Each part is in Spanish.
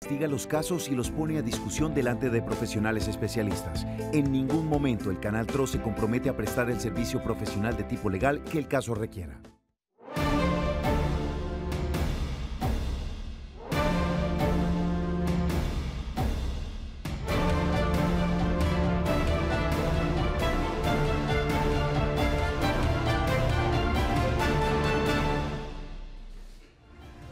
investiga los casos y los pone a discusión delante de profesionales especialistas. En ningún momento el Canal TRO se compromete a prestar el servicio profesional de tipo legal que el caso requiera.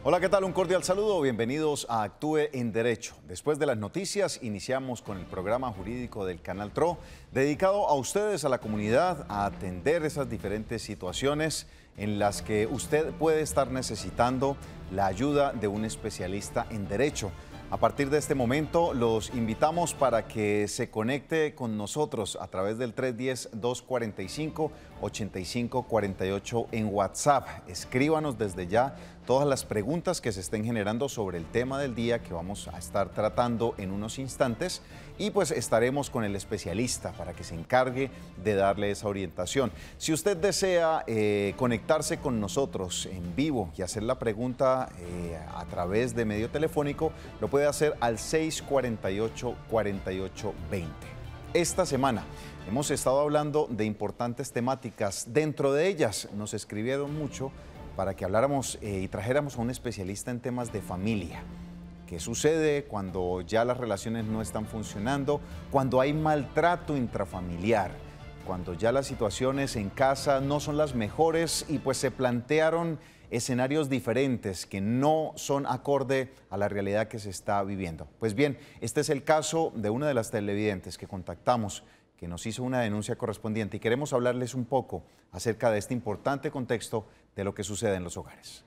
Hola, ¿qué tal? Un cordial saludo. Bienvenidos a Actúe en Derecho. Después de las noticias, iniciamos con el programa jurídico del Canal TRO, dedicado a ustedes, a la comunidad, a atender esas diferentes situaciones en las que usted puede estar necesitando la ayuda de un especialista en Derecho. A partir de este momento, los invitamos para que se conecte con nosotros a través del 310-245-8548 en WhatsApp. Escríbanos desde ya todas las preguntas que se estén generando sobre el tema del día que vamos a estar tratando en unos instantes y pues estaremos con el especialista para que se encargue de darle esa orientación. Si usted desea conectarse con nosotros en vivo y hacer la pregunta a través de medio telefónico, lo puede hacer al 648-4820. Esta semana hemos estado hablando de importantes temáticas. Dentro de ellas nos escribieron mucho para que habláramos y trajéramos a un especialista en temas de familia. ¿Qué sucede cuando ya las relaciones no están funcionando? Cuando hay maltrato intrafamiliar, cuando ya las situaciones en casa no son las mejores y pues se plantearon escenarios diferentes que no son acorde a la realidad que se está viviendo. Pues bien, este es el caso de una de las televidentes que contactamos, que nos hizo una denuncia correspondiente y queremos hablarles un poco acerca de este importante contexto de lo que sucede en los hogares.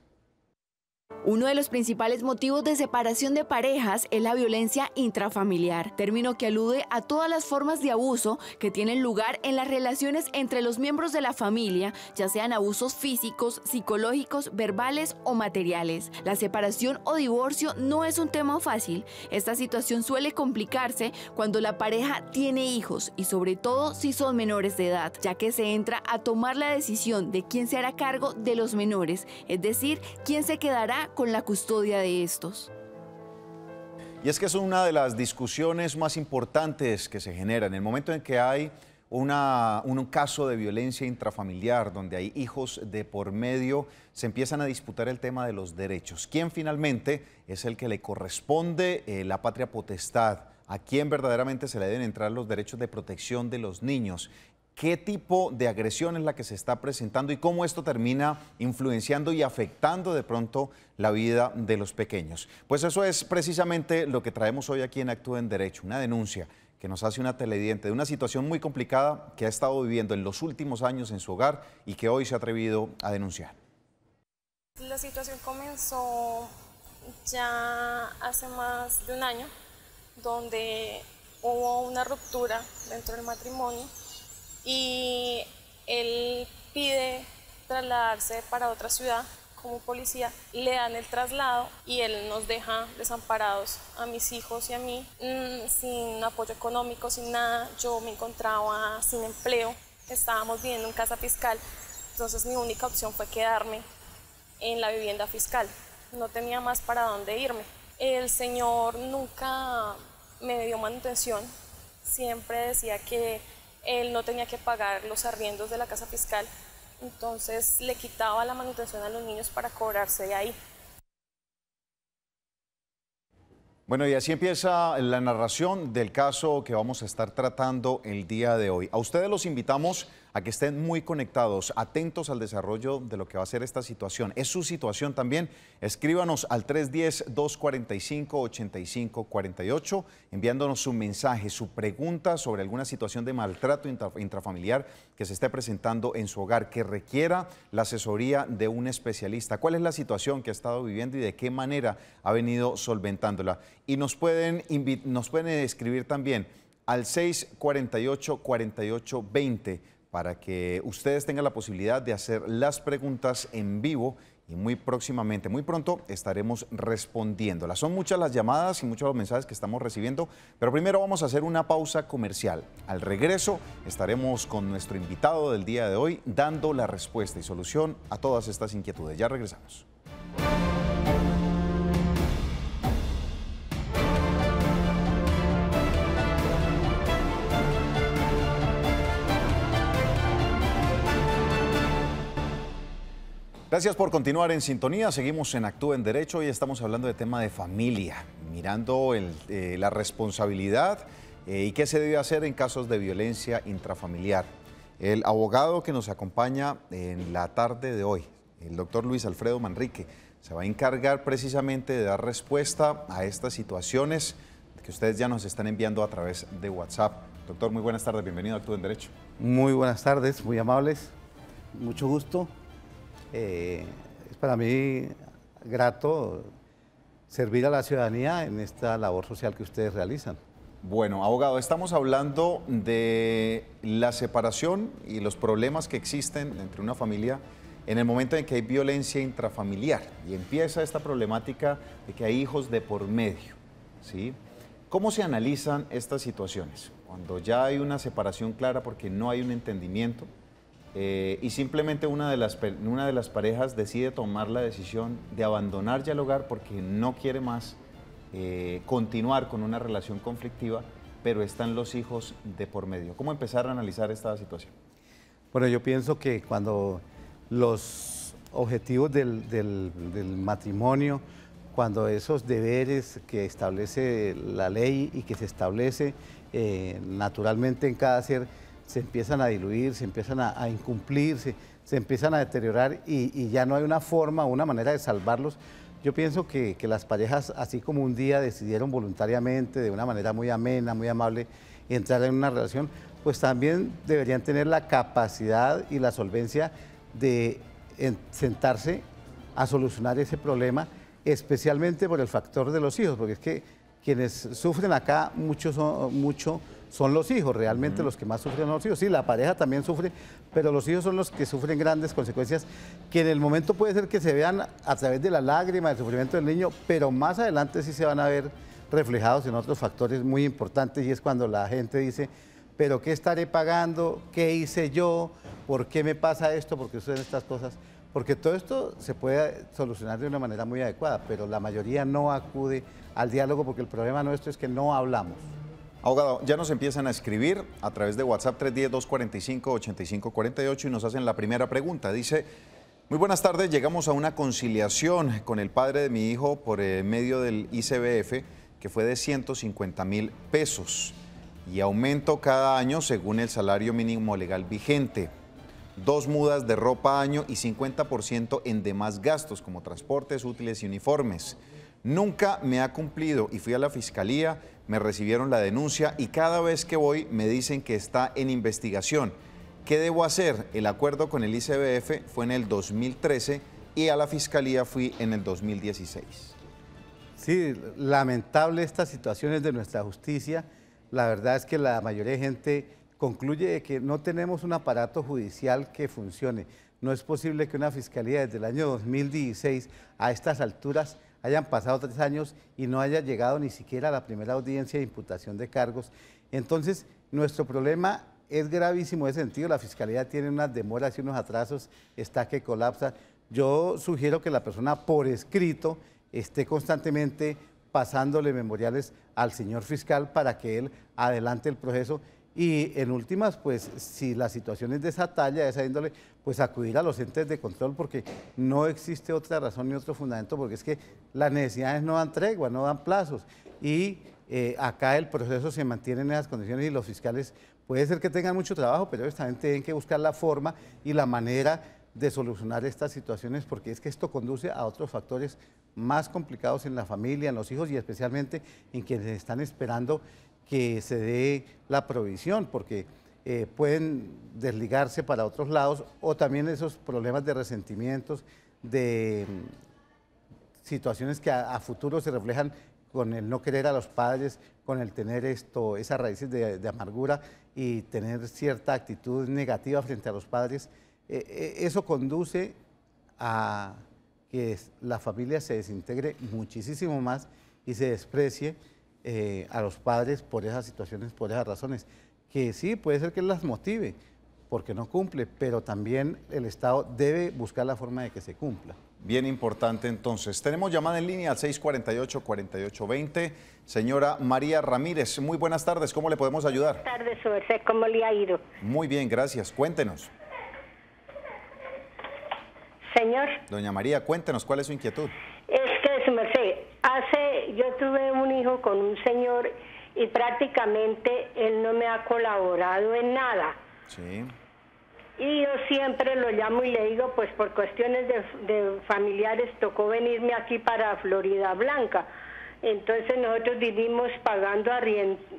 Uno de los principales motivos de separación de parejas es la violencia intrafamiliar, término que alude a todas las formas de abuso que tienen lugar en las relaciones entre los miembros de la familia, ya sean abusos físicos, psicológicos, verbales o materiales. La separación o divorcio no es un tema fácil. Esta situación suele complicarse cuando la pareja tiene hijos y sobre todo si son menores de edad, ya que se entra a tomar la decisión de quién se hará cargo de los menores, es decir, quién se quedará con la custodia de estos. Y es que es una de las discusiones más importantes que se generan. En el momento en que hay un caso de violencia intrafamiliar, donde hay hijos de por medio, se empiezan a disputar el tema de los derechos. ¿Quién finalmente es el que le corresponde la patria potestad? ¿A quién verdaderamente se le deben entrar los derechos de protección de los niños? ¿Qué tipo de agresión es la que se está presentando y cómo esto termina influenciando y afectando de pronto la vida de los pequeños? Pues eso es precisamente lo que traemos hoy aquí en Actúe en Derecho, una denuncia que nos hace una televidente de una situación muy complicada que ha estado viviendo en los últimos años en su hogar y que hoy se ha atrevido a denunciar. La situación comenzó ya hace más de un año, donde hubo una ruptura dentro del matrimonio y él pide trasladarse para otra ciudad como policía, le dan el traslado y él nos deja desamparados a mis hijos y a mí, sin apoyo económico, sin nada. Yo me encontraba sin empleo, estábamos viviendo en casa fiscal, entonces mi única opción fue quedarme en la vivienda fiscal, no tenía más para dónde irme. El señor nunca me dio manutención, siempre decía que él no tenía que pagar los arriendos de la casa fiscal, entonces le quitaba la manutención a los niños para cobrarse de ahí. Bueno, y así empieza la narración del caso que vamos a estar tratando el día de hoy. A ustedes los invitamos a que estén muy conectados, atentos al desarrollo de lo que va a ser esta situación. Es su situación también. Escríbanos al 310-245-8548, enviándonos su mensaje, su pregunta sobre alguna situación de maltrato intrafamiliar que se esté presentando en su hogar, que requiera la asesoría de un especialista. ¿Cuál es la situación que ha estado viviendo y de qué manera ha venido solventándola? Y nos pueden escribir también al 648-4820 para que ustedes tengan la posibilidad de hacer las preguntas en vivo y muy próximamente, muy pronto, estaremos respondiéndolas. Son muchas las llamadas y muchos los mensajes que estamos recibiendo, pero primero vamos a hacer una pausa comercial. Al regreso estaremos con nuestro invitado del día de hoy dando la respuesta y solución a todas estas inquietudes. Ya regresamos. Gracias por continuar en sintonía. Seguimos en Actúa en Derecho y estamos hablando de tema de familia, mirando la responsabilidad y qué se debe hacer en casos de violencia intrafamiliar. El abogado que nos acompaña en la tarde de hoy, el doctor Luis Alfredo Manrique, se va a encargar precisamente de dar respuesta a estas situaciones que ustedes ya nos están enviando a través de WhatsApp. Doctor, muy buenas tardes, bienvenido a Actúa en Derecho. Muy buenas tardes, muy amables, mucho gusto. Es para mí grato servir a la ciudadanía en esta labor social que ustedes realizan. Bueno, abogado, estamos hablando de la separación y los problemas que existen entre una familia en el momento en que hay violencia intrafamiliar y empieza esta problemática de que hay hijos de por medio, ¿sí? ¿Cómo se analizan estas situaciones? Cuando ya hay una separación clara porque no hay un entendimiento y simplemente una de las parejas decide tomar la decisión de abandonar ya el hogar porque no quiere más continuar con una relación conflictiva, pero están los hijos de por medio. ¿Cómo empezar a analizar esta situación? Bueno, yo pienso que cuando los objetivos del matrimonio, cuando esos deberes que establece la ley y que se establece naturalmente en cada ser, se empiezan a diluir, se empiezan a incumplir, se empiezan a deteriorar y ya no hay una forma, una manera de salvarlos. Yo pienso que las parejas, así como un día decidieron voluntariamente, de una manera muy amena, muy amable, entrar en una relación, pues también deberían tener la capacidad y la solvencia de sentarse a solucionar ese problema, especialmente por el factor de los hijos, porque es que quienes sufren acá mucho son los hijos, realmente los que más sufren son los hijos. Sí, la pareja también sufre, pero los hijos son los que sufren grandes consecuencias, que en el momento puede ser que se vean a través de la lágrima, del sufrimiento del niño, pero más adelante sí se van a ver reflejados en otros factores muy importantes, y es cuando la gente dice, pero ¿qué estaré pagando? ¿Qué hice yo? ¿Por qué me pasa esto? ¿Por qué suceden estas cosas? Porque todo esto se puede solucionar de una manera muy adecuada, pero la mayoría no acude al diálogo porque el problema nuestro es que no hablamos. Abogado, ya nos empiezan a escribir a través de WhatsApp 310-245-8548 y nos hacen la primera pregunta. Dice, muy buenas tardes, llegamos a una conciliación con el padre de mi hijo por medio del ICBF, que fue de 150.000 pesos y aumento cada año según el salario mínimo legal vigente. 2 mudas de ropa año y 50% en demás gastos como transportes, útiles y uniformes. Nunca me ha cumplido y fui a la fiscalía, me recibieron la denuncia y cada vez que voy me dicen que está en investigación. ¿Qué debo hacer? El acuerdo con el ICBF fue en el 2013 y a la fiscalía fui en el 2016. Sí, lamentable estas situaciones de nuestra justicia. La verdad es que la mayoría de gente concluye que no tenemos un aparato judicial que funcione. No es posible que una fiscalía desde el año 2016 a estas alturas hayan pasado 3 años y no haya llegado ni siquiera a la primera audiencia de imputación de cargos. Entonces, nuestro problema es gravísimo en ese sentido. La fiscalía tiene unas demoras y unos atrasos, está que colapsa. Yo sugiero que la persona por escrito esté constantemente pasándole memoriales al señor fiscal para que él adelante el proceso. Y en últimas, pues si la situación es de esa talla, de esa índole, pues acudir a los entes de control porque no existe otra razón ni otro fundamento, porque es que las necesidades no dan tregua, no dan plazos. Y acá el proceso se mantiene en esas condiciones y los fiscales puede ser que tengan mucho trabajo, pero ellos también tienen que buscar la forma y la manera de solucionar estas situaciones, porque es que esto conduce a otros factores más complicados en la familia, en los hijos y especialmente en quienes están esperando que se dé la provisión, porque pueden desligarse para otros lados, o también esos problemas de resentimientos, de situaciones que a futuro se reflejan con el no querer a los padres, con el tener esas raíces de amargura y tener cierta actitud negativa frente a los padres. Eso conduce a que la familia se desintegre muchísimo más y se desprecie a los padres por esas situaciones, por esas razones, que sí, puede ser que las motive, porque no cumple, pero también el Estado debe buscar la forma de que se cumpla. Bien importante entonces. Tenemos llamada en línea al 648-4820. Señora María Ramírez, muy buenas tardes, ¿cómo le podemos ayudar? Buenas tardes, su merced, ¿cómo le ha ido? Muy bien, gracias, cuéntenos. Señor. Doña María, cuéntenos cuál es su inquietud. Es que, su merced, yo tuve un hijo con un señor y prácticamente él no me ha colaborado en nada. Sí. Y yo siempre lo llamo y le digo, pues por cuestiones de familiares tocó venirme aquí para Florida Blanca. Entonces nosotros vivimos pagando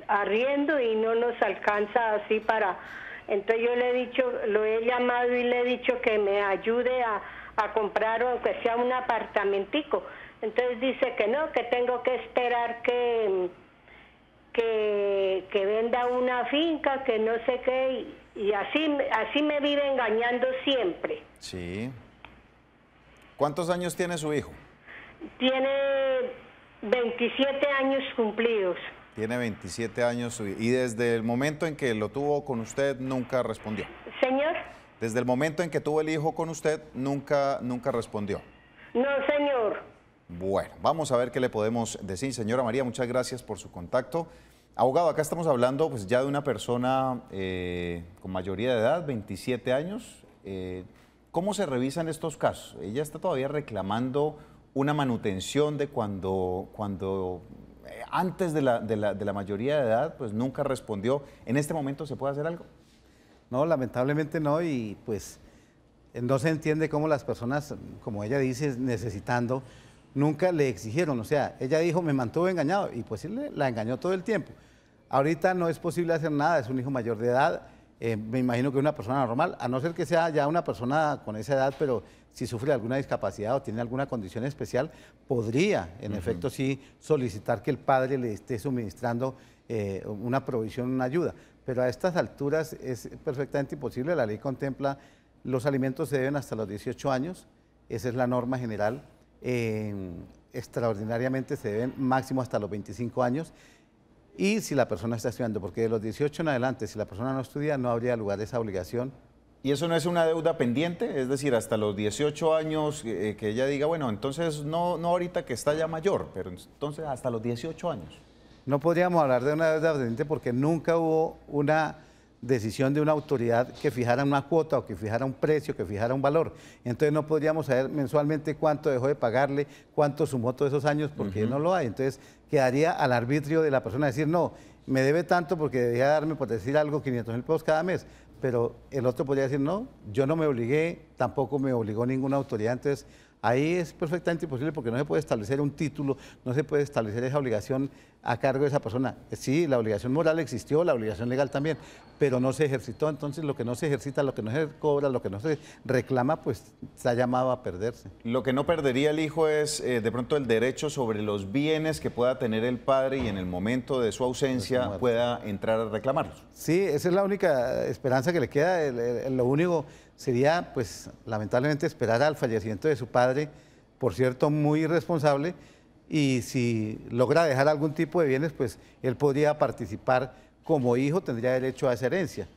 arriendo y no nos alcanza así para... Entonces yo le he dicho, lo he llamado y le he dicho que me ayude a comprar aunque sea un apartamentico. Entonces dice que no, que tengo que esperar que venda una finca, que no sé qué, y así me vive engañando siempre. Sí. ¿Cuántos años tiene su hijo? Tiene 27 años cumplidos. Tiene 27 años y desde el momento en que lo tuvo con usted nunca respondió. ¿Señor? Desde el momento en que tuvo el hijo con usted nunca respondió. No, señor. Bueno, vamos a ver qué le podemos decir. Señora María, muchas gracias por su contacto. Abogado, acá estamos hablando pues ya de una persona con mayoría de edad, 27 años. ¿Cómo se revisan estos casos? Ella está todavía reclamando una manutención de cuando antes de la mayoría de edad, pues nunca respondió. ¿En este momento se puede hacer algo? No, lamentablemente no, y pues no se entiende cómo las personas, como ella dice, necesitando, nunca le exigieron. O sea, ella dijo, me mantuvo engañado, y pues él la engañó todo el tiempo. Ahorita no es posible hacer nada, es un hijo mayor de edad, me imagino que es una persona normal, a no ser que sea ya una persona con esa edad, pero si sufre alguna discapacidad o tiene alguna condición especial, podría, en efecto, sí solicitar que el padre le esté suministrando una provisión, una ayuda. Pero a estas alturas es perfectamente imposible. La ley contempla los alimentos se deben hasta los 18 años, esa es la norma general. Extraordinariamente se deben máximo hasta los 25 años. Y si la persona está estudiando, porque de los 18 en adelante, si la persona no estudia, no habría lugar de esa obligación. ¿Y eso no es una deuda pendiente? Es decir, hasta los 18 años que ella diga, bueno, entonces no ahorita que está ya mayor, pero entonces hasta los 18 años. No podríamos hablar de una deuda pendiente porque nunca hubo una decisión de una autoridad que fijara una cuota o que fijara un precio, que fijara un valor. Entonces no podríamos saber mensualmente cuánto dejó de pagarle, cuánto sumó todos esos años, porque no lo hay. Entonces quedaría al arbitrio de la persona decir, no, me debe tanto porque debía darme, por decir algo, 500.000 pesos cada mes. Pero el otro podría decir, no, yo no me obligué, tampoco me obligó ninguna autoridad. Entonces ahí es perfectamente imposible porque no se puede establecer un título, no se puede establecer esa obligación a cargo de esa persona. Sí, la obligación moral existió, la obligación legal también, pero no se ejercitó. Entonces lo que no se ejercita, lo que no se cobra, lo que no se reclama, pues está llamado a perderse. Lo que no perdería el hijo es de pronto el derecho sobre los bienes que pueda tener el padre y en el momento de su ausencia pueda entrar a reclamarlos. Sí, esa es la única esperanza que le queda. Lo único sería, pues, lamentablemente esperar al fallecimiento de su padre, por cierto, muy irresponsable, y si logra dejar algún tipo de bienes, pues él podría participar como hijo, tendría derecho a esa herencia.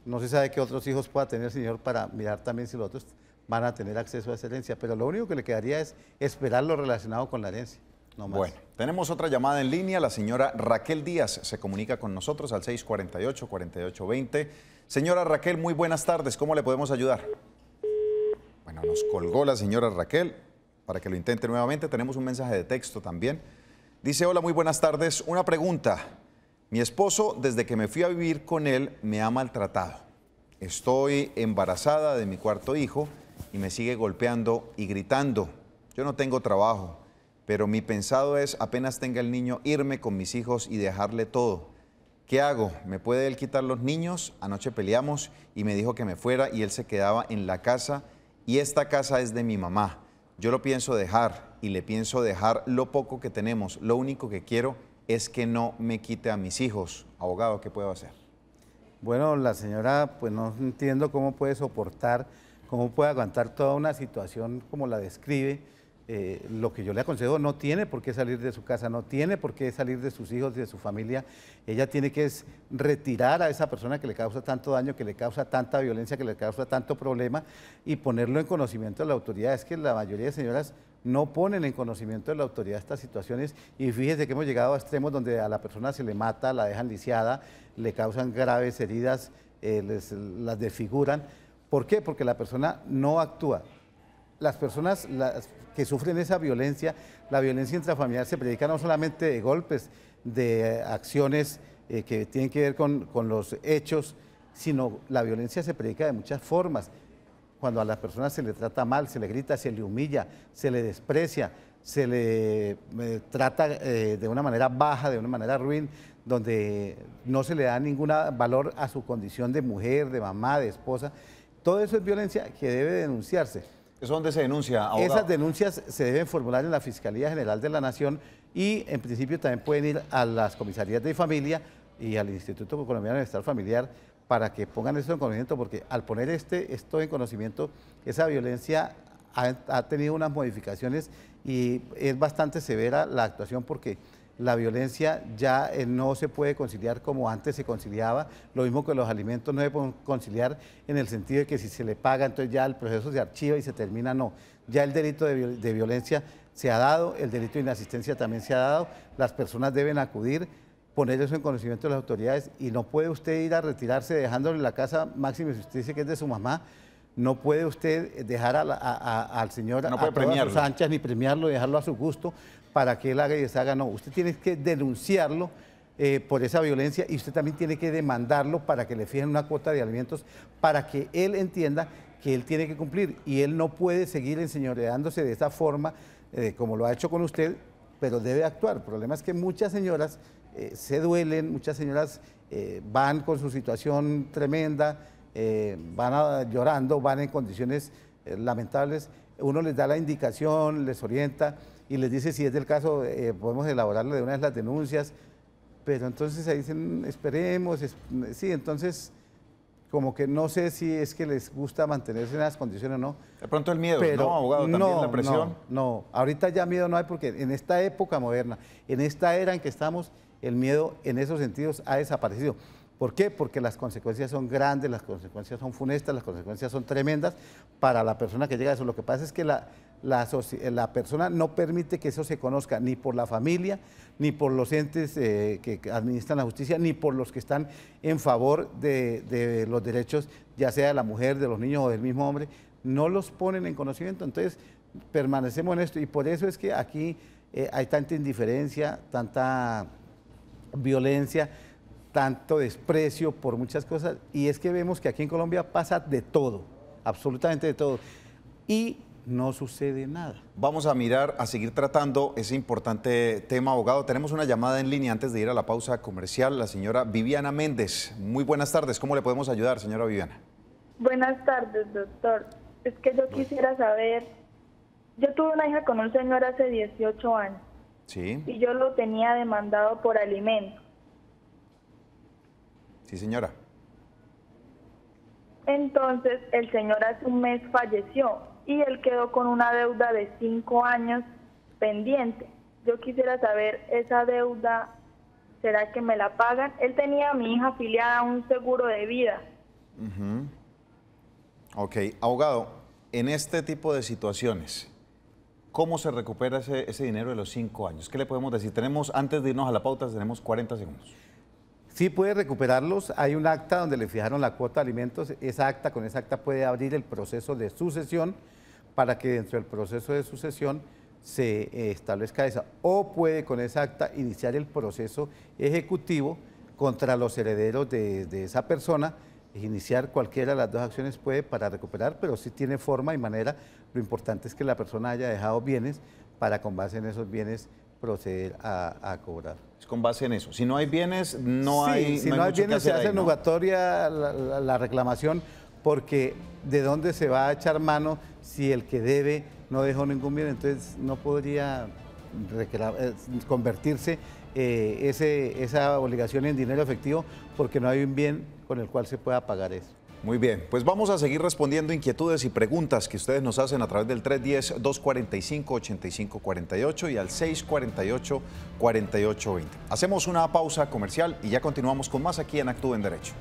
No se sabe qué otros hijos pueda tener el señor para mirar también si los otros van a tener acceso a esa herencia, pero lo único que le quedaría es esperar lo relacionado con la herencia. No más. Bueno, tenemos otra llamada en línea, la señora Raquel Díaz se comunica con nosotros al 648-4820. Señora Raquel, muy buenas tardes, ¿cómo le podemos ayudar? Bueno, nos colgó la señora Raquel, para que lo intente nuevamente, tenemos un mensaje de texto también. Dice, hola, muy buenas tardes, una pregunta. Mi esposo, desde que me fui a vivir con él, me ha maltratado. Estoy embarazada de mi cuarto hijo y me sigue golpeando y gritando. Yo no tengo trabajo, pero mi pensado es, apenas tenga el niño, irme con mis hijos y dejarle todo. ¿Qué hago? ¿Me puede él quitar los niños? Anoche peleamos y me dijo que me fuera y él se quedaba en la casa y esta casa es de mi mamá. Yo lo pienso dejar y le pienso dejar lo poco que tenemos. Lo único que quiero es que no me quite a mis hijos. Abogado, ¿qué puedo hacer? Bueno, la señora, pues no entiendo cómo puede soportar, cómo puede aguantar toda una situación como la describe. Lo que yo le aconsejo, no tiene por qué salir de su casa, no tiene por qué salir de sus hijos, de su familia. Ella tiene que retirar a esa persona que le causa tanto daño, que le causa tanta violencia, que le causa tanto problema y ponerlo en conocimiento de la autoridad. Es que la mayoría de señoras no ponen en conocimiento de la autoridad estas situaciones y fíjese que hemos llegado a extremos donde a la persona se le mata, la dejan lisiada, le causan graves heridas, las desfiguran. ¿Por qué? Porque la persona no actúa. las personas que sufren esa violencia, la violencia intrafamiliar se predica no solamente de golpes, de acciones que tienen que ver con los hechos, sino la violencia se predica de muchas formas. Cuando a la persona se le trata mal, se le grita, se le humilla, se le desprecia, se le trata de una manera baja, de una manera ruin, donde no se le da ningún valor a su condición de mujer, de mamá, de esposa. Todo eso es violencia que debe denunciarse. ¿Eso dónde se denuncia, abogado? Esas denuncias se deben formular en la Fiscalía General de la Nación y en principio también pueden ir a las comisarías de familia y al Instituto Colombiano de Bienestar Familiar para que pongan esto en conocimiento, porque al poner esto en conocimiento, esa violencia ha tenido unas modificaciones y es bastante severa la actuación, porque la violencia ya no se puede conciliar como antes se conciliaba, lo mismo que los alimentos no se pueden conciliar en el sentido de que si se le paga, entonces ya el proceso se archiva y se termina, no. Ya el delito de violencia se ha dado, el delito de inasistencia también se ha dado, las personas deben acudir, poner eso en conocimiento de las autoridades y no puede usted ir a retirarse dejándole la casa, máximo si usted dice que es de su mamá, no puede usted dejar al señor no puede a todas sus premiarlo. anchas ni premiarlo, dejarlo a su gusto para que él haga y deshaga, no, usted tiene que denunciarlo por esa violencia y usted también tiene que demandarlo para que le fijen una cuota de alimentos para que él entienda que él tiene que cumplir y él no puede seguir enseñoreándose de esa forma como lo ha hecho con usted, pero debe actuar. El problema es que muchas señoras se duelen, muchas señoras van con su situación tremenda, van llorando, van en condiciones lamentables, uno les da la indicación, les orienta y les dice si es del caso, podemos elaborarle de una vez las denuncias, pero entonces ahí dicen, esperemos, sí, entonces como que no sé si es que les gusta mantenerse en esas condiciones o no. De pronto el miedo, pero ¿no, abogado? También la presión. No, ahorita ya miedo no hay porque en esta época moderna, en esta era en que estamos, el miedo en esos sentidos ha desaparecido. ¿Por qué? Porque las consecuencias son grandes, las consecuencias son funestas, las consecuencias son tremendas para la persona que llega a eso. Lo que pasa es que la persona no permite que eso se conozca ni por la familia, ni por los entes que administran la justicia, ni por los que están en favor de los derechos, ya sea de la mujer, de los niños o del mismo hombre, no los ponen en conocimiento. Entonces, permanecemos en esto y por eso es que aquí hay tanta indiferencia, tanta violencia, tanto desprecio por muchas cosas, y es que vemos que aquí en Colombia pasa de todo, absolutamente de todo, y no sucede nada. Vamos a seguir tratando ese importante tema, abogado. Tenemos una llamada en línea antes de ir a la pausa comercial, la señora Viviana Méndez. Muy buenas tardes, ¿cómo le podemos ayudar, señora Viviana? Buenas tardes, doctor. Es que yo quisiera saber, yo tuve una hija con un señor hace 18 años, Sí. y yo lo tenía demandado por alimentos. Sí, señora. Entonces, el señor hace un mes falleció y él quedó con una deuda de 5 años pendiente. Yo quisiera saber, ¿esa deuda será que me la pagan? Él tenía a mi hija afiliada a un seguro de vida. Ok, abogado, en este tipo de situaciones, ¿cómo se recupera ese dinero de los 5 años? ¿Qué le podemos decir? Tenemos, antes de irnos a la pauta, tenemos 40 segundos. Sí puede recuperarlos, hay un acta donde le fijaron la cuota de alimentos, con esa acta puede abrir el proceso de sucesión para que dentro del proceso de sucesión se establezca esa, o puede con esa acta iniciar el proceso ejecutivo contra los herederos de esa persona, iniciar cualquiera de las dos acciones puede para recuperar, pero sí tiene forma y manera, lo importante es que la persona haya dejado bienes para con base en esos bienes proceder a cobrar. Es con base en eso. Si no hay bienes, no hay. Si no hay mucho que bienes, se hacer hace ahí, ¿no? nugatoria la reclamación, porque ¿de dónde se va a echar mano si el que debe no dejó ningún bien? Entonces no podría convertirse esa obligación en dinero efectivo porque no hay un bien con el cual se pueda pagar eso. Muy bien, pues vamos a seguir respondiendo inquietudes y preguntas que ustedes nos hacen a través del 310-245-8548 y al 648-4820. Hacemos una pausa comercial y ya continuamos con más aquí en Actúa en Derecho.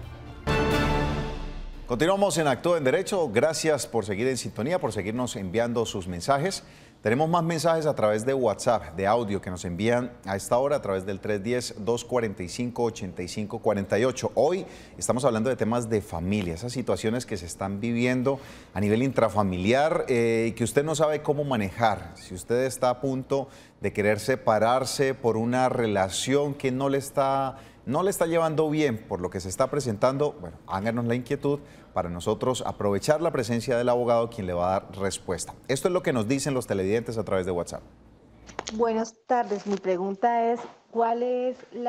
Continuamos en Actúa en Derecho. Gracias por seguir en sintonía, por seguirnos enviando sus mensajes. Tenemos más mensajes a través de WhatsApp, de audio, que nos envían a esta hora a través del 310-245-8548. Hoy estamos hablando de temas de familia, esas situaciones que se están viviendo a nivel intrafamiliar y que usted no sabe cómo manejar. Si usted está a punto de querer separarse por una relación que no le está llevando bien por lo que se está presentando, bueno, háganos la inquietud para nosotros aprovechar la presencia del abogado, quien le va a dar respuesta. Esto es lo que nos dicen los televidentes a través de WhatsApp. Buenas tardes, mi pregunta es, ¿cuál es o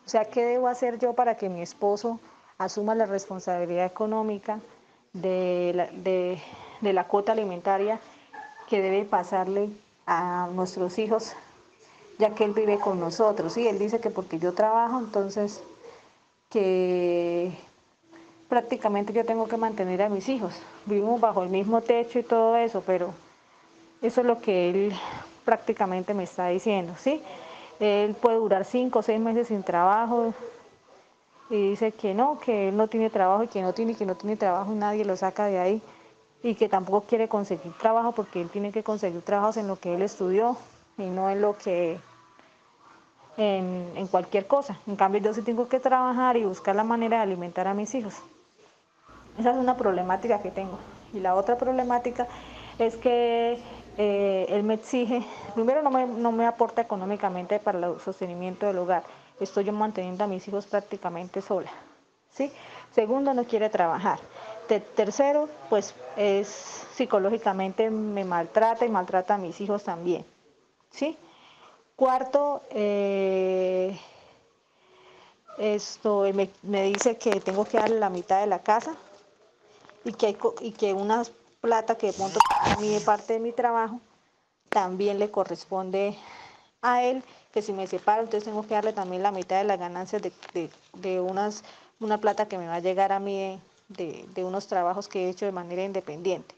sea, qué debo hacer yo para que mi esposo asuma la responsabilidad económica de la cuota alimentaria que debe pasarle a nuestros hijos, ya que él vive con nosotros? Sí, él dice que porque yo trabajo, entonces que prácticamente yo tengo que mantener a mis hijos. Vivimos bajo el mismo techo y todo eso, pero eso es lo que él prácticamente me está diciendo, ¿sí? Él puede durar 5 o 6 meses sin trabajo y dice que él no tiene trabajo y que no tiene trabajo y nadie lo saca de ahí, y que tampoco quiere conseguir trabajo porque él tiene que conseguir trabajos en lo que él estudió y no en lo que en cualquier cosa. En cambio, yo sí tengo que trabajar y buscar la manera de alimentar a mis hijos. Esa es una problemática que tengo. Y la otra problemática es que él me exige, primero no me aporta económicamente para el sostenimiento del hogar. Estoy yo manteniendo a mis hijos prácticamente sola, ¿sí? Segundo, no quiere trabajar. Tercero, pues psicológicamente me maltrata y maltrata a mis hijos también, ¿sí? Cuarto, me dice que tengo que darle la mitad de la casa y que una plata que de pronto a mí de parte de mi trabajo también le corresponde a él, que si me separo entonces tengo que darle también la mitad de las ganancias de una plata que me va a llegar a mí de unos trabajos que he hecho de manera independiente.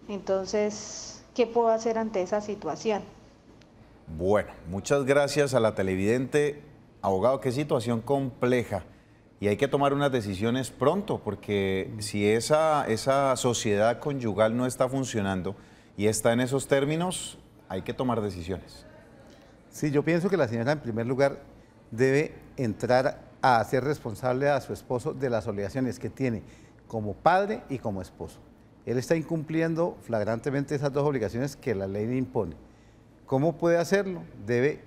Entonces, ¿qué puedo hacer ante esa situación? Bueno, muchas gracias a la televidente. Abogado, qué situación compleja, y hay que tomar unas decisiones pronto, porque si esa sociedad conyugal no está funcionando y está en esos términos, hay que tomar decisiones. Sí, yo pienso que la señora en primer lugar debe entrar a ser responsable a su esposo de las obligaciones que tiene como padre y como esposo. Él está incumpliendo flagrantemente esas dos obligaciones que la ley le impone. ¿Cómo puede hacerlo? Debe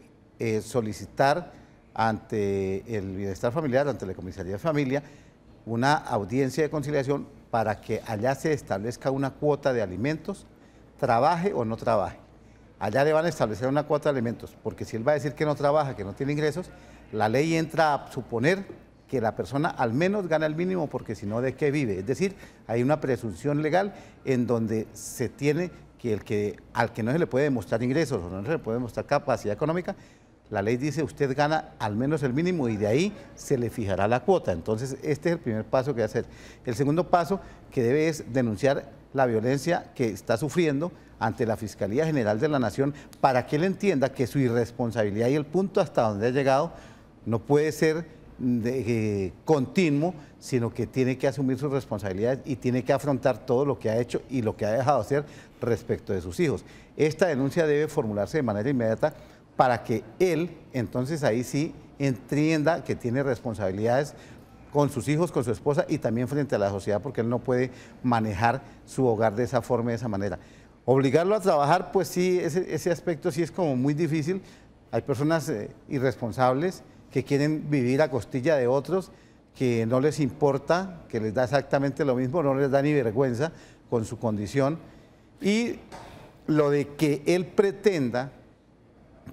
solicitar ante el Bienestar Familiar, ante la Comisaría de Familia, una audiencia de conciliación para que allá se establezca una cuota de alimentos, trabaje o no trabaje. Allá le van a establecer una cuota de alimentos, porque si él va a decir que no trabaja, que no tiene ingresos, la ley entra a suponer que la persona al menos gana el mínimo, porque si no, ¿de qué vive? Es decir, hay una presunción legal en donde se tiene que al que no se le puede demostrar ingresos o no se le puede demostrar capacidad económica, la ley dice usted gana al menos el mínimo y de ahí se le fijará la cuota. Entonces, este es el primer paso que debe hacer. El segundo paso que debe es denunciar la violencia que está sufriendo ante la Fiscalía General de la Nación, para que él entienda que su irresponsabilidad y el punto hasta donde ha llegado no puede ser continuo, sino que tiene que asumir sus responsabilidades y tiene que afrontar todo lo que ha hecho y lo que ha dejado de hacer respecto de sus hijos. Esta denuncia debe formularse de manera inmediata para que él, entonces ahí sí, entienda que tiene responsabilidades con sus hijos, con su esposa y también frente a la sociedad, porque él no puede manejar su hogar de esa forma, de esa manera. Obligarlo a trabajar, pues sí, ese aspecto sí es como muy difícil. Hay personas irresponsables que quieren vivir a costilla de otros, que no les importa, que les da exactamente lo mismo, no les da ni vergüenza con su condición. Y lo de que él pretenda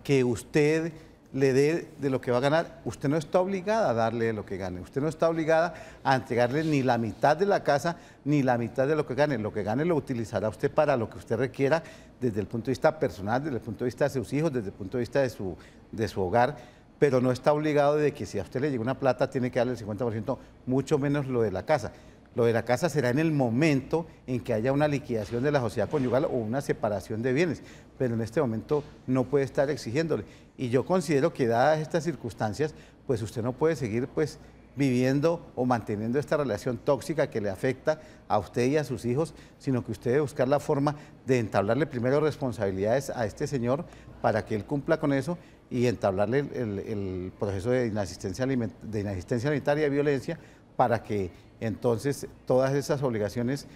que usted le dé de lo que va a ganar, usted no está obligada a darle de lo que gane, usted no está obligada a entregarle ni la mitad de la casa ni la mitad de lo que gane lo utilizará usted para lo que usted requiera desde el punto de vista personal, desde el punto de vista de sus hijos, desde el punto de vista de su hogar, pero no está obligado de que si a usted le llega una plata tiene que darle el 50%, mucho menos lo de la casa. Lo de la casa será en el momento en que haya una liquidación de la sociedad conyugal o una separación de bienes, pero en este momento no puede estar exigiéndole. Y yo considero que dadas estas circunstancias, pues usted no puede seguir pues viviendo o manteniendo esta relación tóxica que le afecta a usted y a sus hijos, sino que usted debe buscar la forma de entablarle primero responsabilidades a este señor para que él cumpla con eso y entablarle el proceso de inasistencia alimentaria y violencia para que entonces todas esas obligaciones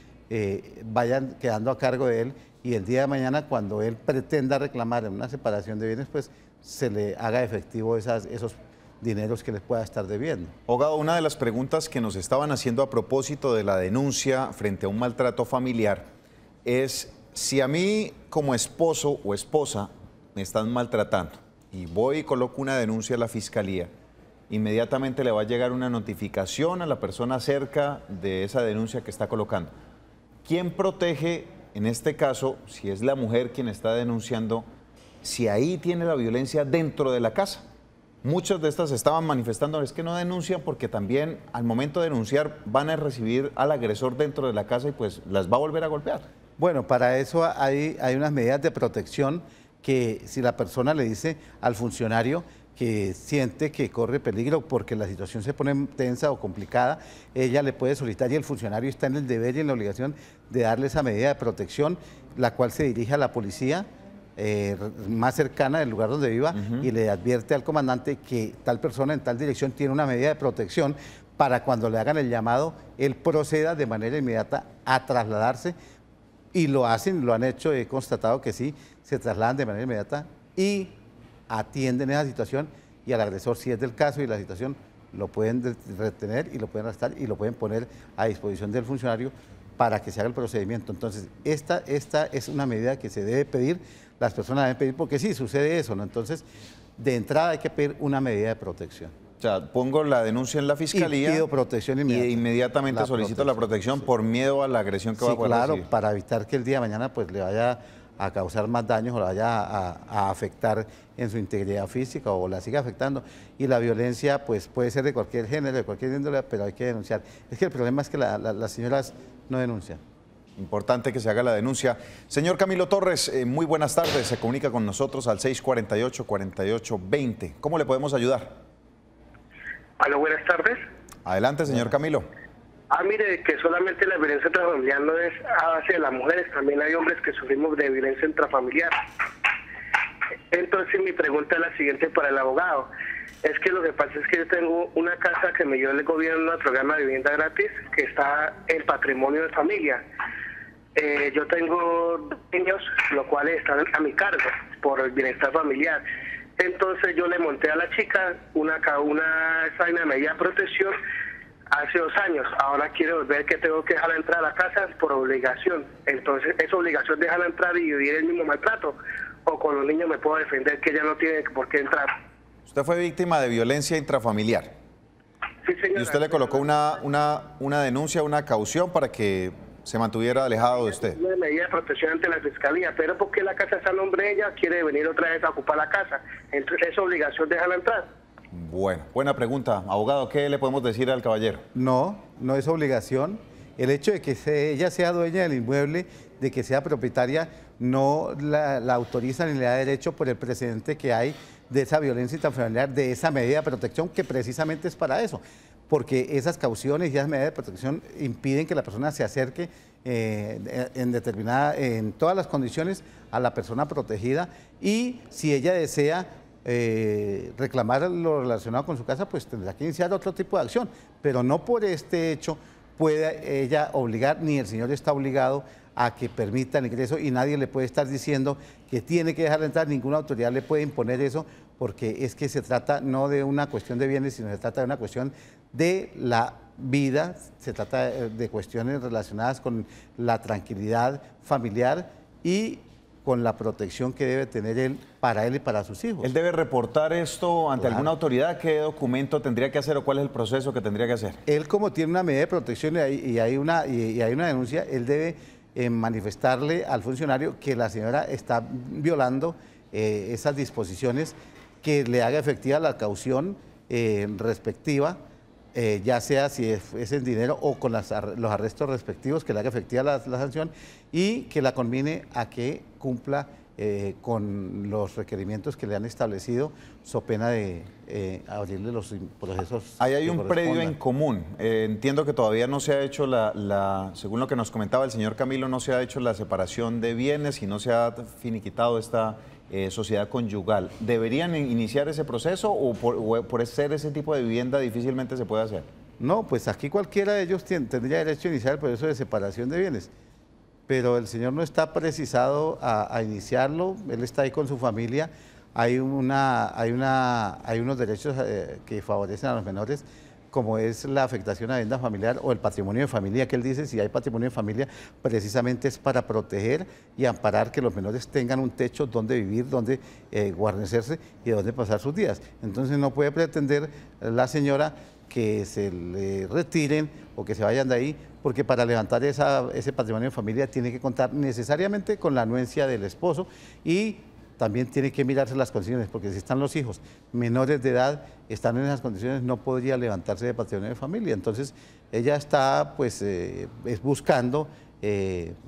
vayan quedando a cargo de él y el día de mañana cuando él pretenda reclamar en una separación de bienes, pues se le haga efectivo esos dineros que les pueda estar debiendo. Abogado, una de las preguntas que nos estaban haciendo a propósito de la denuncia frente a un maltrato familiar es si a mí como esposo o esposa me están maltratando y voy y coloco una denuncia a la fiscalía, inmediatamente le va a llegar una notificación a la persona acerca de esa denuncia que está colocando. ¿Quién protege en este caso, si es la mujer quien está denunciando, si ahí tiene la violencia dentro de la casa? Muchas de estas estaban manifestando, es que no denuncian porque también al momento de denunciar van a recibir al agresor dentro de la casa y pues las va a volver a golpear. Bueno, para eso hay unas medidas de protección que si la persona le dice al funcionario que siente que corre peligro porque la situación se pone tensa o complicada, ella le puede solicitar y el funcionario está en el deber y en la obligación de darle esa medida de protección, la cual se dirige a la policía más cercana del lugar donde viva y le advierte al comandante que tal persona en tal dirección tiene una medida de protección para cuando le hagan el llamado, él proceda de manera inmediata a trasladarse y lo hacen, lo han hecho, he constatado que sí, se trasladan de manera inmediata y atienden esa situación y al agresor, si es del caso y la situación, lo pueden retener y lo pueden arrestar y lo pueden poner a disposición del funcionario para que se haga el procedimiento. Entonces, esta es una medida que se debe pedir, las personas deben pedir, porque sí, sucede eso, ¿no? Entonces, de entrada hay que pedir una medida de protección. O sea, pongo la denuncia en la fiscalía y pido protección inmediata. Y inmediatamente solicito la protección sí. Por miedo a la agresión que va a poder claro, recibir. Para evitar que el día de mañana pues le vaya a causar más daños o la vaya a afectar en su integridad física o la siga afectando. Y la violencia pues puede ser de cualquier género, de cualquier índole, pero hay que denunciar. Es que el problema es que las señoras no denuncian. Importante que se haga la denuncia. Señor Camilo Torres, muy buenas tardes. Se comunica con nosotros al 648-4820. ¿Cómo le podemos ayudar? Aló, buenas tardes. Adelante, señor Camilo. Mire, que solamente la violencia intrafamiliar no es hacia las mujeres, también hay hombres que sufrimos de violencia intrafamiliar. Entonces mi pregunta es la siguiente para el abogado. Es que lo que pasa es que yo tengo una casa que me dio el gobierno al programa de vivienda gratis, que está en patrimonio de familia. Yo tengo niños, los cuales están a mi cargo por el bienestar familiar. Entonces yo le monté a la chica una vaina de medida de protección hace 2 años. Ahora quiero ver que tengo que dejarla entrar a la casa por obligación. Entonces, ¿es obligación dejarla entrar y vivir el mismo maltrato? ¿O con los niños me puedo defender que ella no tiene por qué entrar? Usted fue víctima de violencia intrafamiliar. Sí, señora. Y usted le colocó una denuncia, una caución para que se mantuviera alejado de usted. Una medida de protección ante la fiscalía, pero porque la casa está a nombre de ella, quiere venir otra vez a ocupar la casa. Entonces, ¿es obligación dejarla entrar? Bueno, buena pregunta. Abogado, ¿qué le podemos decir al caballero? No es obligación. El hecho de que ella sea dueña del inmueble, de que sea propietaria, no la autoriza ni le da derecho por el precedente que hay de esa violencia intrafamiliar, de esa medida de protección que precisamente es para eso. Porque esas cauciones y esas medidas de protección impiden que la persona se acerque en todas las condiciones a la persona protegida y si ella desea reclamar lo relacionado con su casa, pues tendrá que iniciar otro tipo de acción, pero no por este hecho puede ella obligar, ni el señor está obligado a que permita el ingreso y nadie le puede estar diciendo que tiene que dejarla entrar, ninguna autoridad le puede imponer eso, porque es que se trata no de una cuestión de bienes, sino se trata de una cuestión de la vida, se trata de cuestiones relacionadas con la tranquilidad familiar y con la protección que debe tener él y para sus hijos. ¿Él debe reportar esto ante alguna autoridad? ¿Qué documento tendría que hacer o cuál es el proceso que tendría que hacer? Él, como tiene una medida de protección y hay una denuncia, él debe manifestarle al funcionario que la señora está violando esas disposiciones, que le haga efectiva la caución respectiva, ya sea si es en dinero o con los arrestos respectivos, que le haga efectiva la sanción y que la conmine a que cumpla con los requerimientos que le han establecido, so pena de abrirle los procesos. Ahí hay un predio en común. Entiendo que todavía no se ha hecho según lo que nos comentaba el señor Camilo, no se ha hecho la separación de bienes y no se ha finiquitado esta sociedad conyugal. ¿Deberían iniciar ese proceso o por ser ese tipo de vivienda difícilmente se puede hacer? No, pues aquí cualquiera de ellos tendría derecho a iniciar el proceso de separación de bienes, pero el señor no está precisado a iniciarlo, él está ahí con su familia, hay unos derechos que favorecen a los menores, como es la afectación a la vivienda familiar o el patrimonio de familia, que él dice, si hay patrimonio de familia, precisamente es para proteger y amparar que los menores tengan un techo donde vivir, donde guarnecerse y donde pasar sus días. Entonces no puede pretender la señora que se le retiren o que se vayan de ahí, porque para levantar ese patrimonio de familia tiene que contar necesariamente con la anuencia del esposo y también tiene que mirarse las condiciones, porque si están los hijos menores de edad, están en esas condiciones, no podría levantarse de patrimonio de familia. Entonces, ella está pues buscando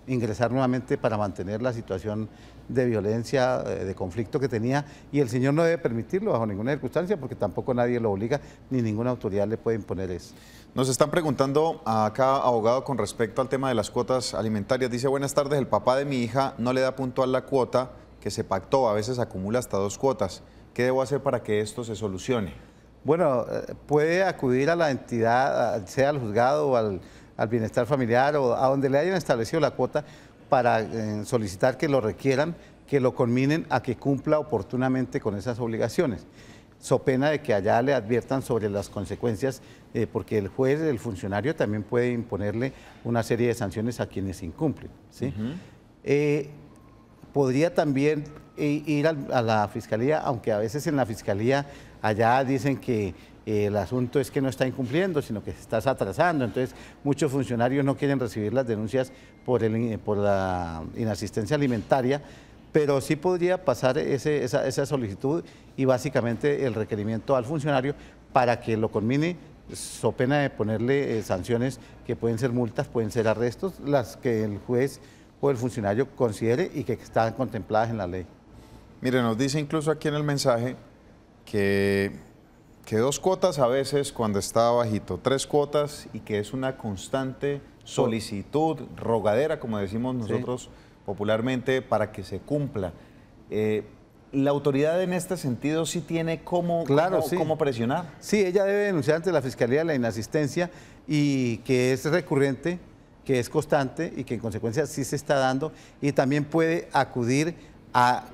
ingresar nuevamente para mantener la situación de violencia, de conflicto que tenía, y el señor no debe permitirlo bajo ninguna circunstancia, porque tampoco nadie lo obliga, ni ninguna autoridad le puede imponer eso. Nos están preguntando acá, abogado, con respecto al tema de las cuotas alimentarias. Dice, buenas tardes, el papá de mi hija no le da puntual la cuota que se pactó, a veces acumula hasta 2 cuotas. ¿Qué debo hacer para que esto se solucione? Bueno, puede acudir a la entidad, sea al juzgado o al bienestar familiar o a donde le hayan establecido la cuota para solicitar que lo requieran, que lo conminen a que cumpla oportunamente con esas obligaciones. So pena de que allá le adviertan sobre las consecuencias, porque el juez, el funcionario, también puede imponerle una serie de sanciones a quienes incumplen, ¿sí? Podría también ir a la fiscalía, aunque a veces en la fiscalía allá dicen que el asunto es que no está incumpliendo, sino que se está atrasando. Entonces, muchos funcionarios no quieren recibir las denuncias por la inasistencia alimentaria, pero sí podría pasar esa solicitud y básicamente el requerimiento al funcionario para que lo conmine, so pena de ponerle sanciones que pueden ser multas, pueden ser arrestos, las que el juez o el funcionario considere y que están contempladas en la ley. Mire, nos dice incluso aquí en el mensaje que 2 cuotas a veces cuando está bajito, 3 cuotas y que es una constante solicitud, rogadera, como decimos nosotros popularmente, para que se cumpla. ¿La autoridad en este sentido sí tiene cómo presionar? Sí, ella debe denunciar ante la Fiscalía la inasistencia y que es recurrente, que es constante y que en consecuencia sí se está dando, y también puede acudir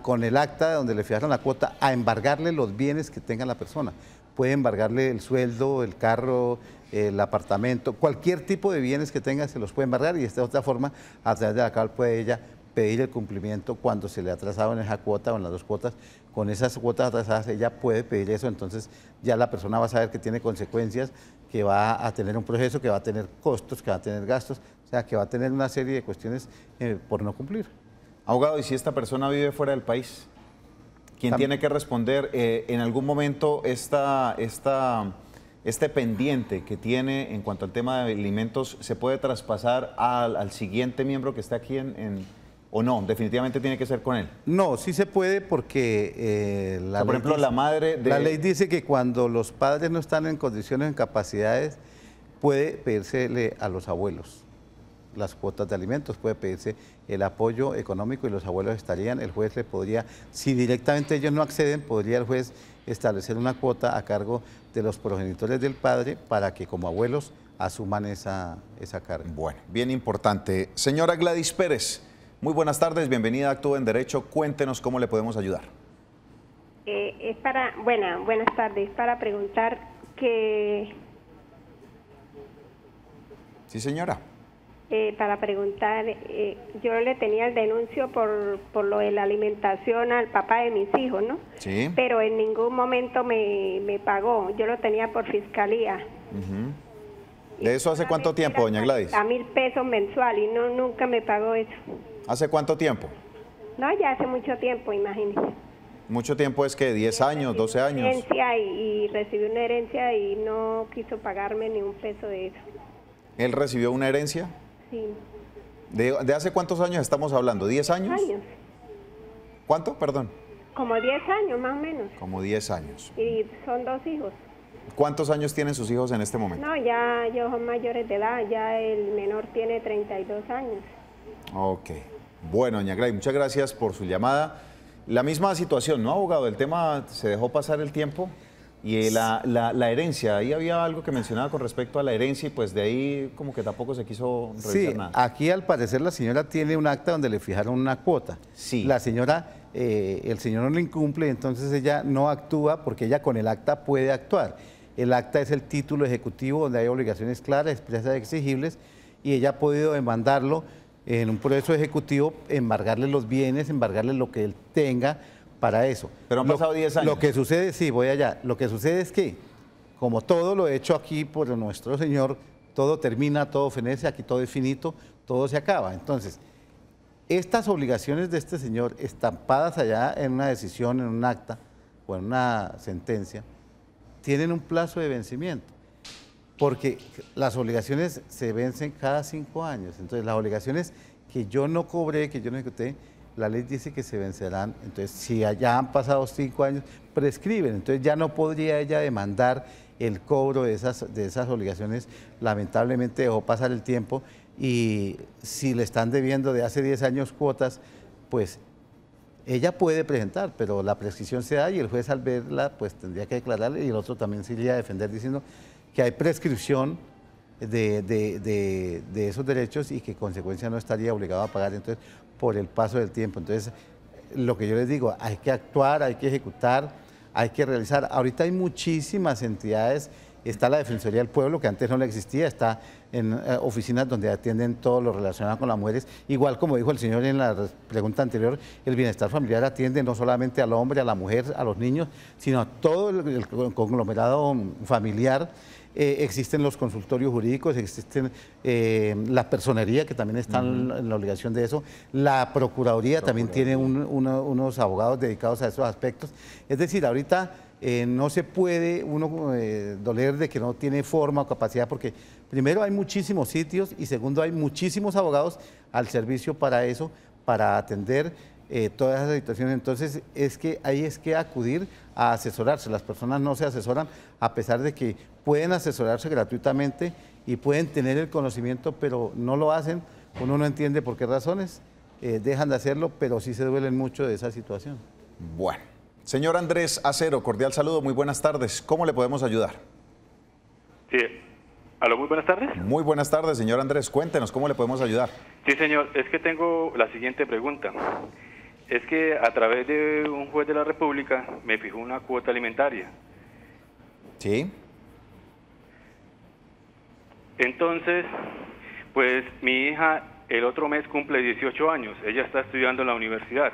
con el acta donde le fijaron la cuota a embargarle los bienes que tenga la persona. Puede embargarle el sueldo, el carro, el apartamento, cualquier tipo de bienes que tenga se los puede embargar, y de esta otra forma, a través de la cual puede ella pedir el cumplimiento cuando se le ha atrasado en esa cuota o en las 2 cuotas. Con esas cuotas atrasadas ella puede pedir eso, entonces ya la persona va a saber que tiene consecuencias, que va a tener un proceso, que va a tener costos, que va a tener gastos, o sea, que va a tener una serie de cuestiones por no cumplir. Abogado, ¿y si esta persona vive fuera del país? ¿Quién tiene que responder en algún momento este pendiente que tiene en cuanto al tema de alimentos? ¿Se puede traspasar al siguiente miembro que está aquí o no? ¿Definitivamente tiene que ser con él? No, sí se puede porque por ejemplo, la madre la ley dice que cuando los padres no están en condiciones, en capacidades, puede pedírsele a los abuelos las cuotas de alimentos, puede pedirse el apoyo económico y los abuelos estarían, el juez le podría, si directamente ellos no acceden, podría el juez establecer una cuota a cargo de los progenitores del padre para que como abuelos asuman esa carga. Bueno, bien importante. Señora Gladys Pérez, muy buenas tardes, bienvenida a Actúa en Derecho, cuéntenos cómo le podemos ayudar. Buenas tardes, para preguntar que... Sí, señora. Yo le tenía el denuncio por lo de la alimentación al papá de mis hijos, ¿no? Sí. Pero en ningún momento me pagó, yo lo tenía por fiscalía. ¿De eso hace cuánto tiempo, doña Gladys? A 1.000 pesos mensual y nunca me pagó eso. ¿Hace cuánto tiempo? No, ya hace mucho tiempo, imagínese. ¿Mucho tiempo es que 10 años, 12 años? Y recibí una herencia y no quiso pagarme ni un peso de eso. ¿Él recibió una herencia? Sí. ¿De hace cuántos años estamos hablando? ¿10 años? ¿Cuánto? Perdón. Como 10 años más o menos. Como 10 años. Y son 2 hijos. ¿Cuántos años tienen sus hijos en este momento? No, ya ellos son mayores de edad, ya el menor tiene 32 años. Ok. Bueno, doña Gray, muchas gracias por su llamada. La misma situación, ¿no, abogado? El tema se dejó pasar el tiempo y la herencia, ahí había algo que mencionaba con respecto a la herencia y pues de ahí como que tampoco se quiso revisar nada. Aquí al parecer la señora tiene un acta donde le fijaron una cuota. Sí. La señora, el señor no le incumple, entonces ella no actúa porque ella con el acta puede actuar. El acta es el título ejecutivo donde hay obligaciones claras, expresas, exigibles, y ella ha podido demandarlo en un proceso ejecutivo, embargarle los bienes, embargarle lo que él tenga para eso. Pero han pasado 10 años. Lo que sucede, sí, voy allá. Lo que sucede es que, como todo lo hecho aquí por nuestro Señor, todo termina, todo fenece, aquí todo es finito, todo se acaba. Entonces, estas obligaciones de este señor estampadas allá en una decisión, en un acta o en una sentencia, tienen un plazo de vencimiento, porque las obligaciones se vencen cada 5 años. Entonces, las obligaciones que yo no cobré, que yo no ejecuté, la ley dice que se vencerán. Entonces, si ya han pasado 5 años, prescriben. Entonces, ya no podría ella demandar el cobro de esas obligaciones. Lamentablemente dejó pasar el tiempo y si le están debiendo de hace 10 años cuotas, pues ella puede presentar, pero la prescripción se da y el juez al verla pues tendría que declararle y el otro también se iría a defender diciendo que hay prescripción de esos derechos y que en consecuencia no estaría obligado a pagar entonces por el paso del tiempo. Entonces, lo que yo les digo, hay que actuar, hay que ejecutar, hay que realizar. Ahorita hay muchísimas entidades, está la Defensoría del Pueblo, que antes no le existía, está en oficinas donde atienden todo lo relacionado con las mujeres. Igual como dijo el señor en la pregunta anterior, el bienestar familiar atiende no solamente al hombre, a la mujer, a los niños, sino a todo el conglomerado familiar. Existen los consultorios jurídicos, existen la personería, que también está en la obligación de eso. La Procuraduría también tiene unos abogados dedicados a esos aspectos. Es decir, ahorita no se puede uno doler de que no tiene forma o capacidad, porque primero hay muchísimos sitios y segundo hay muchísimos abogados al servicio para eso, para atender todas esas situaciones. Entonces ahí es que acudir a asesorarse. Las personas no se asesoran a pesar de que pueden asesorarse gratuitamente y pueden tener el conocimiento, pero no lo hacen. Uno no entiende por qué razones dejan de hacerlo, pero sí se duelen mucho de esa situación. Bueno, señor Andrés Acero, cordial saludo, muy buenas tardes. ¿Cómo le podemos ayudar? Sí, aló, muy buenas tardes. Muy buenas tardes, señor Andrés, cuéntenos, ¿cómo le podemos ayudar? Sí, señor, es que tengo la siguiente pregunta. Es que a través de un juez de la República me fijó una cuota alimentaria. Sí. Entonces, pues mi hija el otro mes cumple 18 años, ella está estudiando en la universidad.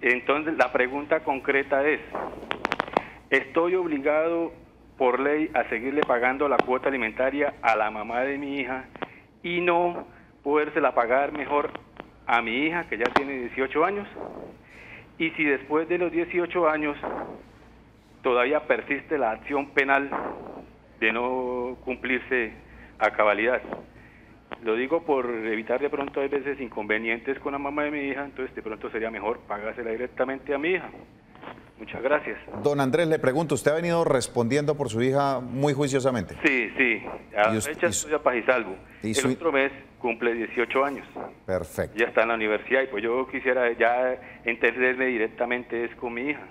Entonces, la pregunta concreta es, ¿estoy obligado por ley a seguirle pagando la cuota alimentaria a la mamá de mi hija y no podérsela pagar mejor a mi hija, que ya tiene 18 años? Y si después de los 18 años todavía persiste la acción penal de no cumplirse a cabalidad. Lo digo por evitar de pronto a veces inconvenientes con la mamá de mi hija, entonces de pronto sería mejor pagársela directamente a mi hija. Muchas gracias. Don Andrés, le pregunto, ¿usted ha venido respondiendo por su hija muy juiciosamente? Sí, sí. A la fecha estoy a paz y salvo. El otro mes cumple 18 años. Perfecto. Ya está en la universidad y pues yo quisiera ya entenderme directamente es con mi hija,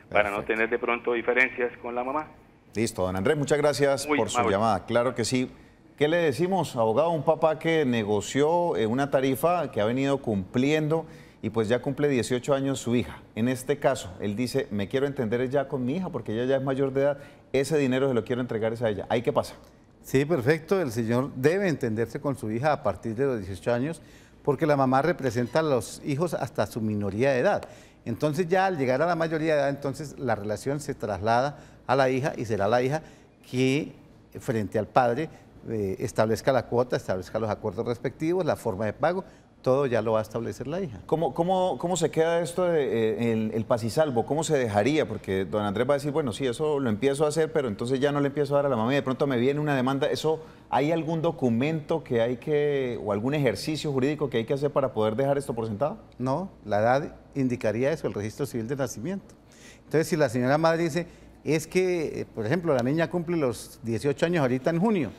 para no tener de pronto diferencias con la mamá. Listo, don Andrés, muchas gracias por su llamada. Claro que sí. ¿Qué le decimos, abogado? Un papá que negoció una tarifa que ha venido cumpliendo y pues ya cumple 18 años su hija. En este caso, él dice, me quiero entender ya con mi hija porque ella ya es mayor de edad, ese dinero se lo quiero entregar a ella. ¿Ahí qué pasa? Sí, perfecto. El señor debe entenderse con su hija a partir de los 18 años porque la mamá representa a los hijos hasta su minoría de edad. Entonces ya al llegar a la mayoría de edad, entonces la relación se traslada a la hija y será la hija que frente al padre establezca la cuota, establezca los acuerdos respectivos, la forma de pago, todo ya lo va a establecer la hija. ¿Cómo se queda esto de el paz y salvo? ¿Cómo se dejaría? Porque don Andrés va a decir, bueno, sí, eso lo empiezo a hacer, pero entonces ya no le empiezo a dar a la mamá y de pronto me viene una demanda. ¿Eso hay algún documento que hay que, o algún ejercicio jurídico que hay que hacer para poder dejar esto por sentado? No, la edad indicaría eso, el registro civil de nacimiento. Entonces, si la señora madre dice, es que, por ejemplo, la niña cumple los 18 años ahorita en junio,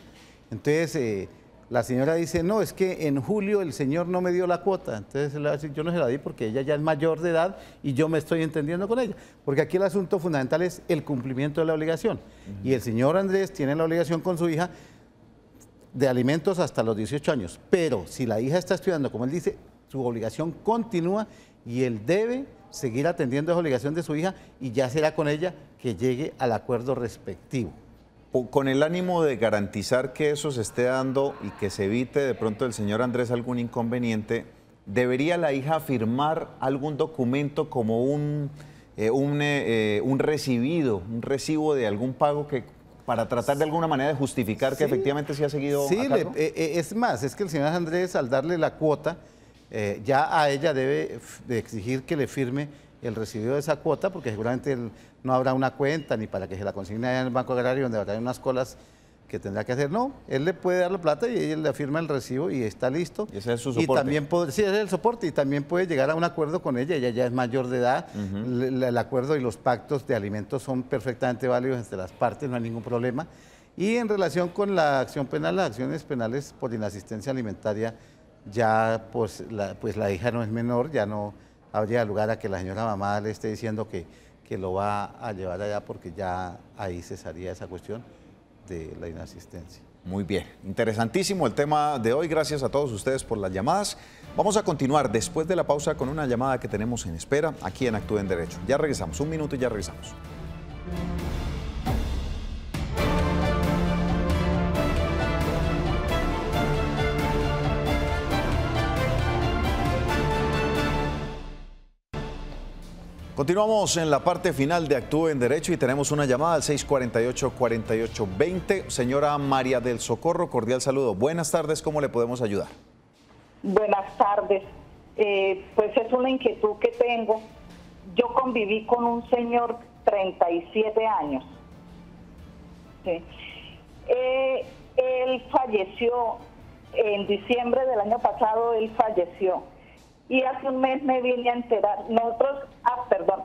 entonces la señora dice, no, es que en julio el señor no me dio la cuota. Entonces él le va a decir, yo no se la di porque ella ya es mayor de edad y yo me estoy entendiendo con ella. Porque aquí el asunto fundamental es el cumplimiento de la obligación. Y el señor Andrés tiene la obligación con su hija de alimentos hasta los 18 años. Pero si la hija está estudiando, como él dice, su obligación continúa y él debe seguir atendiendo esa obligación de su hija y ya será con ella que llegue al acuerdo respectivo. Con el ánimo de garantizar que eso se esté dando y que se evite de pronto el señor Andrés algún inconveniente, ¿debería la hija firmar algún documento como un recibo de algún pago que para tratar de alguna manera de justificar que efectivamente se ha seguido a cargo? Es más, es que el señor Andrés al darle la cuota, ya a ella debe de exigir que le firme el recibido de esa cuota, porque seguramente no habrá una cuenta ni para que se la consigne allá en el Banco Agrario, donde habrá unas colas que tendrá que hacer. No, él le puede dar la plata y ella le firma el recibo y está listo. Y ese es su soporte. Y también sí, ese es el soporte, y también puede llegar a un acuerdo con ella ya es mayor de edad. El acuerdo y los pactos de alimentos son perfectamente válidos entre las partes, no hay ningún problema. Y en relación con la acción penal, las acciones penales por inasistencia alimentaria, ya pues la hija no es menor, ya no habría lugar a que la señora mamá le esté diciendo que lo va a llevar allá, porque ya ahí cesaría esa cuestión de la inasistencia. Muy bien, interesantísimo el tema de hoy. Gracias a todos ustedes por las llamadas. Vamos a continuar después de la pausa con una llamada que tenemos en espera aquí en Actúe en Derecho. Ya regresamos, un minuto y ya regresamos. Continuamos en la parte final de Actúe en Derecho y tenemos una llamada al 648-4820. Señora María del Socorro, cordial saludo. Buenas tardes, ¿cómo le podemos ayudar? Buenas tardes. Pues es una inquietud que tengo. Yo conviví con un señor 37 años. Sí. Él falleció en diciembre del año pasado, él falleció. Y hace un mes me vine a enterar,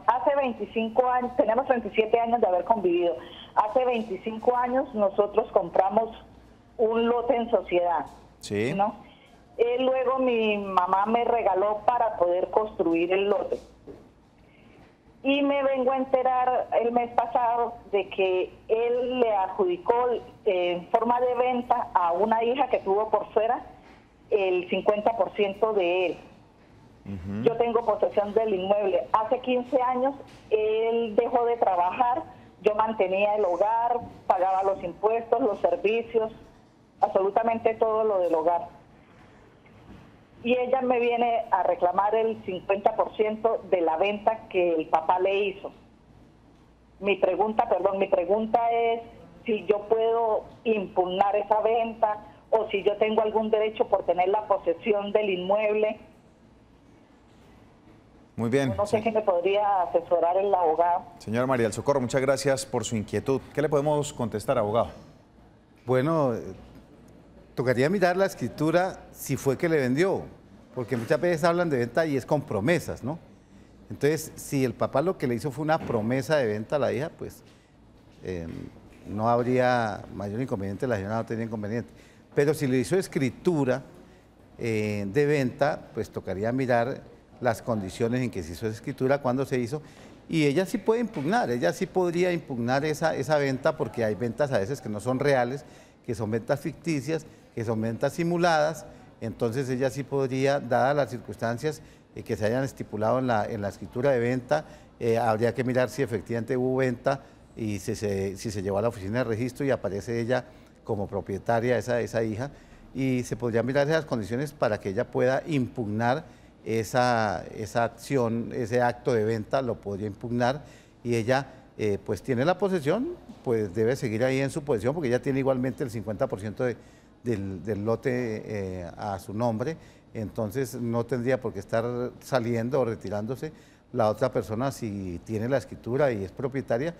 hace 25 años, tenemos 37 años de haber convivido. Hace 25 años nosotros compramos un lote en sociedad. Sí. ¿No? Luego mi mamá me regaló para poder construir el lote. Y me vengo a enterar el mes pasado de que él le adjudicó en forma de venta a una hija que tuvo por fuera el 50% de él. Yo tengo posesión del inmueble. Hace 15 años él dejó de trabajar, yo mantenía el hogar, pagaba los impuestos, los servicios, absolutamente todo lo del hogar. Y ella me viene a reclamar el 50% de la venta que el papá le hizo. Mi pregunta es si yo puedo impugnar esa venta o si yo tengo algún derecho por tener la posesión del inmueble. Muy bien. No sé qué me podría asesorar el abogado. Señora María del Socorro, muchas gracias por su inquietud. ¿Qué le podemos contestar, abogado? Bueno, tocaría mirar la escritura si fue que le vendió, porque muchas veces hablan de venta y es con promesas, ¿no? Entonces, si el papá lo que le hizo fue una promesa de venta a la hija, pues no habría mayor inconveniente, la señora no tenía inconveniente. Pero si le hizo escritura de venta, pues tocaría mirar las condiciones en que se hizo esa escritura, cuándo se hizo, y ella sí puede impugnar, ella sí podría impugnar esa venta, porque hay ventas a veces que no son reales, que son ventas ficticias, que son ventas simuladas. Entonces ella sí podría, dadas las circunstancias que se hayan estipulado en la escritura de venta, habría que mirar si efectivamente hubo venta y si se llevó a la oficina de registro y aparece ella como propietaria, esa hija, y se podría mirar esas condiciones para que ella pueda impugnar esa acción, ese acto de venta lo podría impugnar, y ella pues tiene la posesión, pues debe seguir ahí en su posesión, porque ella tiene igualmente el 50% del lote a su nombre. Entonces no tendría por qué estar saliendo o retirándose la otra persona. Si tiene la escritura y es propietaria,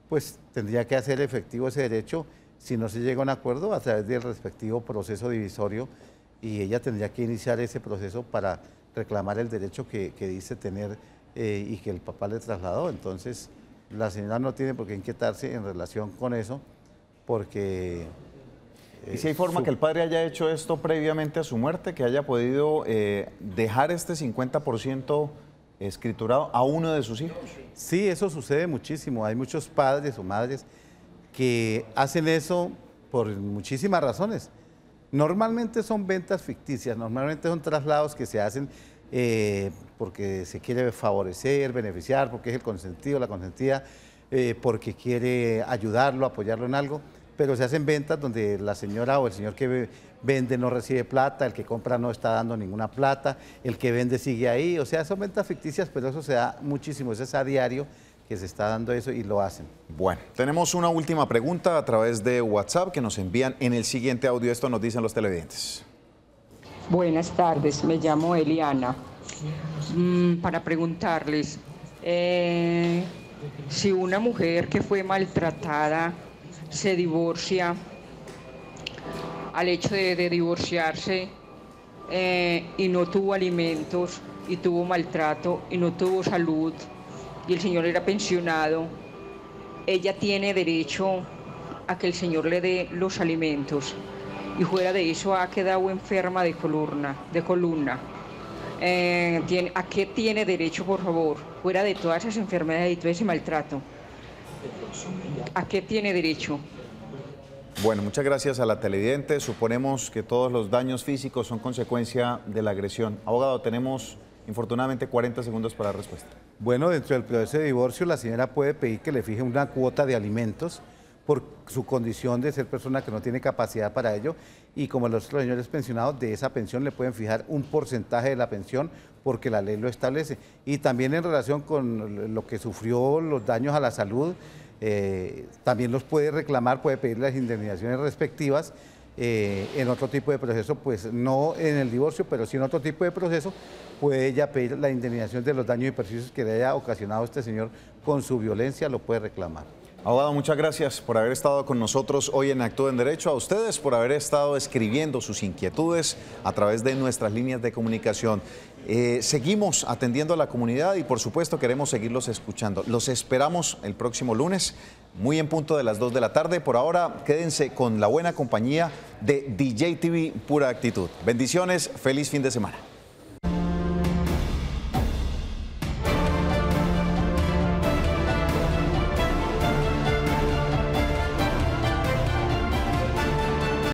pues tendría que hacer efectivo ese derecho si no se llega a un acuerdo a través del respectivo proceso divisorio, y ella tendría que iniciar ese proceso para reclamar el derecho que dice tener y que el papá le trasladó. Entonces la señora no tiene por qué inquietarse en relación con eso, porque... ¿Y si hay forma que el padre haya hecho esto previamente a su muerte, que haya podido dejar este 50% escriturado a uno de sus hijos? Sí, eso sucede muchísimo. Hay muchos padres o madres que hacen eso por muchísimas razones. Normalmente son ventas ficticias, normalmente son traslados que se hacen porque se quiere favorecer, beneficiar, porque es el consentido, la consentida, porque quiere ayudarlo, apoyarlo en algo, pero se hacen ventas donde la señora o el señor que vende no recibe plata, el que compra no está dando ninguna plata, el que vende sigue ahí. O sea, son ventas ficticias, pero eso se da muchísimo, eso es a diario que se está dando eso y lo hacen. Bueno, tenemos una última pregunta a través de WhatsApp que nos envían en el siguiente audio. Esto nos dicen los televidentes. Buenas tardes, me llamo Eliana. Para preguntarles, si una mujer que fue maltratada se divorcia, al hecho de divorciarse y no tuvo alimentos y tuvo maltrato y no tuvo salud y el señor era pensionado, ella tiene derecho a que el señor le dé los alimentos, y fuera de eso ha quedado enferma de columna. ¿A qué tiene derecho, por favor? Fuera de todas esas enfermedades y todo ese maltrato, ¿a qué tiene derecho? Bueno, muchas gracias a la televidente. Suponemos que todos los daños físicos son consecuencia de la agresión. Abogado, tenemos infortunadamente 40 segundos para la respuesta. Bueno, dentro del proceso de divorcio la señora puede pedir que le fije una cuota de alimentos por su condición de ser persona que no tiene capacidad para ello, y como los señores pensionados, de esa pensión le pueden fijar un porcentaje de la pensión porque la ley lo establece. Y también en relación con lo que sufrió, los daños a la salud, también los puede reclamar, puede pedir las indemnizaciones respectivas en otro tipo de proceso, pues no en el divorcio, pero sí en otro tipo de proceso, puede ella pedir la indemnización de los daños y perjuicios que le haya ocasionado este señor con su violencia, lo puede reclamar. Abogado, muchas gracias por haber estado con nosotros hoy en Actúa en Derecho, a ustedes por haber estado escribiendo sus inquietudes a través de nuestras líneas de comunicación. Seguimos atendiendo a la comunidad y por supuesto queremos seguirlos escuchando. Los esperamos el próximo lunes, muy en punto de las 2 de la tarde. Por ahora, quédense con la buena compañía de DJ TV Pura Actitud. Bendiciones, feliz fin de semana.